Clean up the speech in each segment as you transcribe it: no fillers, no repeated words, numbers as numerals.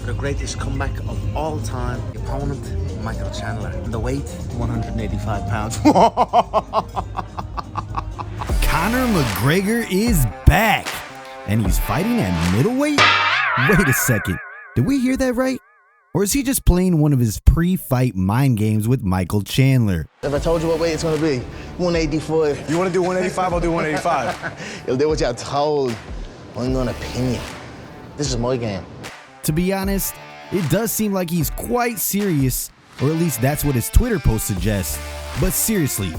for the greatest comeback of all time. The opponent, Michael Chandler. The weight, 185 pounds. Conor McGregor is back, and he's fighting at middleweight? Wait a second, did we hear that right? Or is he just playing one of his pre-fight mind games with Michael Chandler? If I told you what weight it's gonna be, 185. You wanna do 185, I'll do 185. You'll do what you're told. I'm gonna pin you. This is my game. To be honest, it does seem like he's quite serious, or at least that's what his Twitter post suggests. But seriously,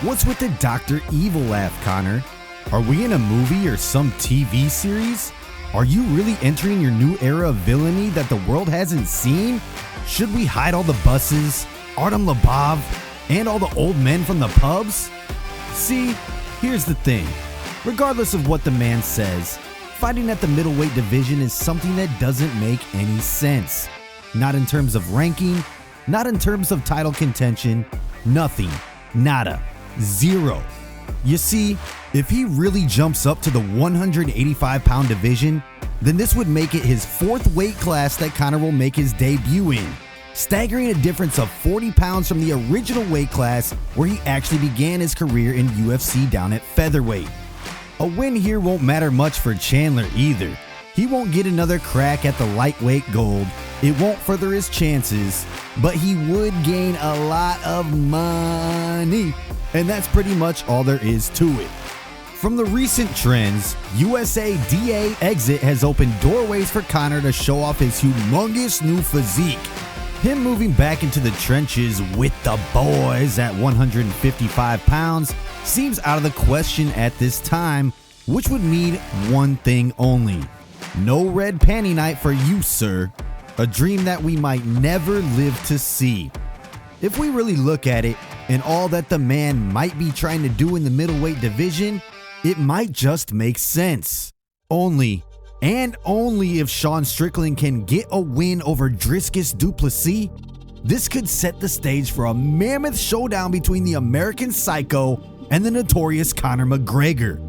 what's with the Dr. Evil laugh, Conor? Are we in a movie or some TV series? Are you really entering your new era of villainy that the world hasn't seen? Should we hide all the buses, Artem Labov, and all the old men from the pubs? See, here's the thing. Regardless of what the man says, fighting at the middleweight division is something that doesn't make any sense. Not in terms of ranking, not in terms of title contention, nothing, nada, zero. You see, if he really jumps up to the 185-pound division, then this would make it his fourth weight class that Conor will make his debut in, staggering a difference of 40 pounds from the original weight class where he actually began his career in UFC down at featherweight. A win here won't matter much for Chandler either. He won't get another crack at the lightweight gold, it won't further his chances, but he would gain a lot of money, and that's pretty much all there is to it. From the recent trends, USA DA exit has opened doorways for Conor to show off his humongous new physique. Him moving back into the trenches with the boys at 155 pounds seems out of the question at this time, which would mean one thing only. No red panty night for you, sir. A dream that we might never live to see. If we really look at it, and all that the man might be trying to do in the middleweight division, it might just make sense. Only, and only if Sean Strickland can get a win over Dricus du Plessis, this could set the stage for a mammoth showdown between the American Psycho and the notorious Conor McGregor.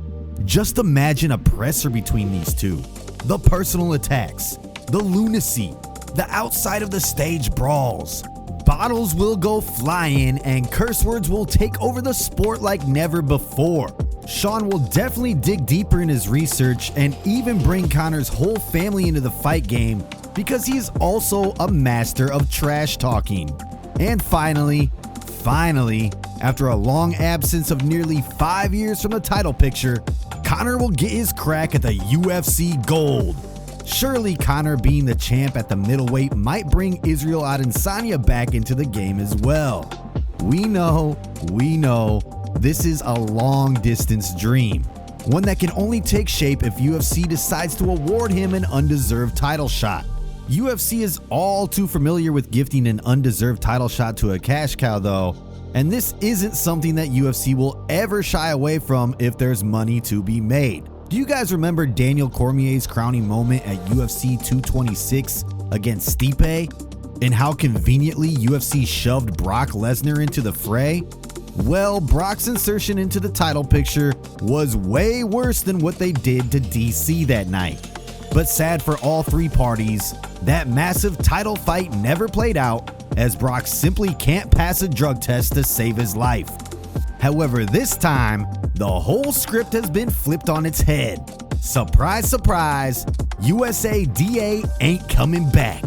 Just imagine a presser between these two. The personal attacks, the lunacy, the outside of the stage brawls. Bottles will go flying and curse words will take over the sport like never before. Sean will definitely dig deeper in his research and even bring Conor's whole family into the fight game because he is also a master of trash talking. And finally, after a long absence of nearly 5 years from the title picture, Conor will get his crack at the UFC gold. Surely Conor being the champ at the middleweight might bring Israel Adesanya back into the game as well. We know, this is a long distance dream. One that can only take shape if UFC decides to award him an undeserved title shot. UFC is all too familiar with gifting an undeserved title shot to a cash cow though, and this isn't something that UFC will ever shy away from if there's money to be made. Do you guys remember Daniel Cormier's crowning moment at UFC 226 against Stipe? And how conveniently UFC shoved Brock Lesnar into the fray? Well, Brock's insertion into the title picture was way worse than what they did to DC that night. But sad for all three parties, that massive title fight never played out as Brock simply can't pass a drug test to save his life. However, this time, the whole script has been flipped on its head. Surprise, surprise, USA DA ain't coming back.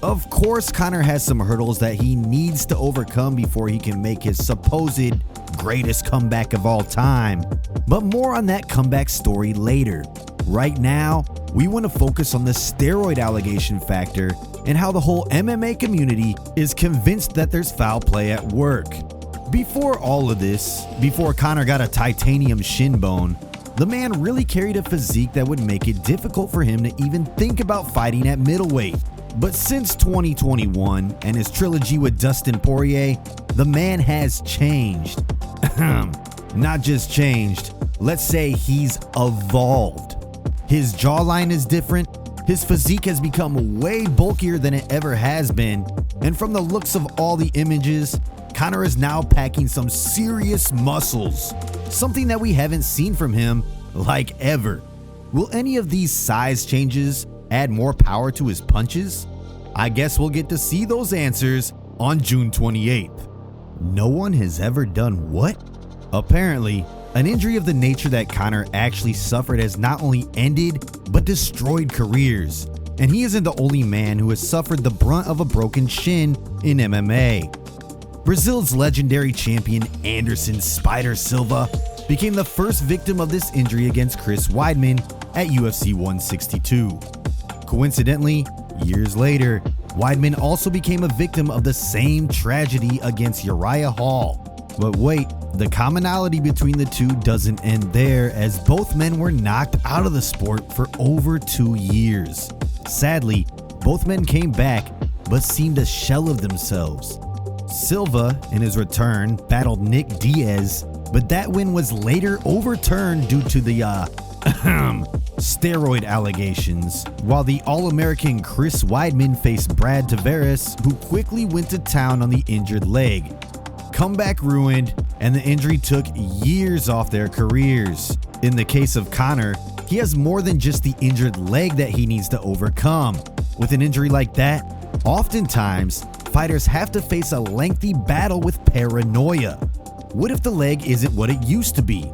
Of course, Conor has some hurdles that he needs to overcome before he can make his supposed greatest comeback of all time. But more on that comeback story later. Right now, we want to focus on the steroid allegation factor and how the whole MMA community is convinced that there's foul play at work. Before all of this, before Conor got a titanium shin bone, the man really carried a physique that would make it difficult for him to even think about fighting at middleweight. But since 2021 and his trilogy with Dustin Poirier, the man has changed. Not just changed, let's say he's evolved. His jawline is different, his physique has become way bulkier than it ever has been, and from the looks of all the images, Conor is now packing some serious muscles, something that we haven't seen from him like ever. Will any of these size changes add more power to his punches? I guess we'll get to see those answers on June 28th. No one has ever done what? Apparently, an injury of the nature that Conor actually suffered has not only ended, but destroyed careers. And he isn't the only man who has suffered the brunt of a broken shin in MMA. Brazil's legendary champion Anderson "Spider" Silva became the first victim of this injury against Chris Weidman at UFC 162. Coincidentally, years later, Weidman also became a victim of the same tragedy against Uriah Hall. But wait, the commonality between the two doesn't end there, as both men were knocked out of the sport for over 2 years. Sadly, both men came back, but seemed a shell of themselves. Silva, in his return, battled Nick Diaz, but that win was later overturned due to the steroid allegations, while the All-American Chris Weidman faced Brad Tavares, who quickly went to town on the injured leg. Comeback ruined, and the injury took years off their careers. In the case of Conor, he has more than just the injured leg that he needs to overcome. With an injury like that, oftentimes, fighters have to face a lengthy battle with paranoia. What if the leg isn't what it used to be?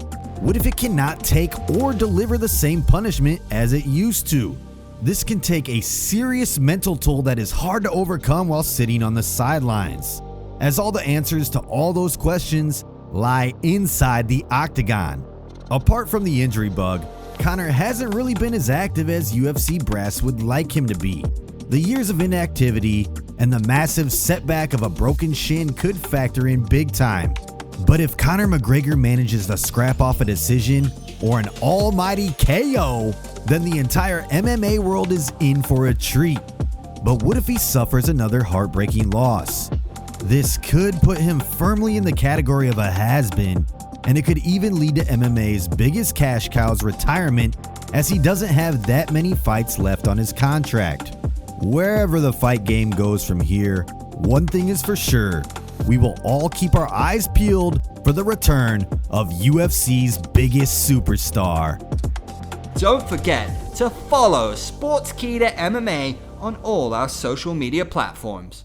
What if it cannot take or deliver the same punishment as it used to? This can take a serious mental toll that is hard to overcome while sitting on the sidelines, as all the answers to all those questions lie inside the octagon. Apart from the injury bug, Conor hasn't really been as active as UFC brass would like him to be. The years of inactivity and the massive setback of a broken shin could factor in big time. But if Conor McGregor manages to scrap off a decision or an almighty KO, then the entire MMA world is in for a treat. But what if he suffers another heartbreaking loss? This could put him firmly in the category of a has-been, and it could even lead to MMA's biggest cash cow's retirement, as he doesn't have that many fights left on his contract. Wherever the fight game goes from here, one thing is for sure: we will all keep our eyes peeled for the return of UFC's biggest superstar. Don't forget to follow Sportskeeda MMA on all our social media platforms.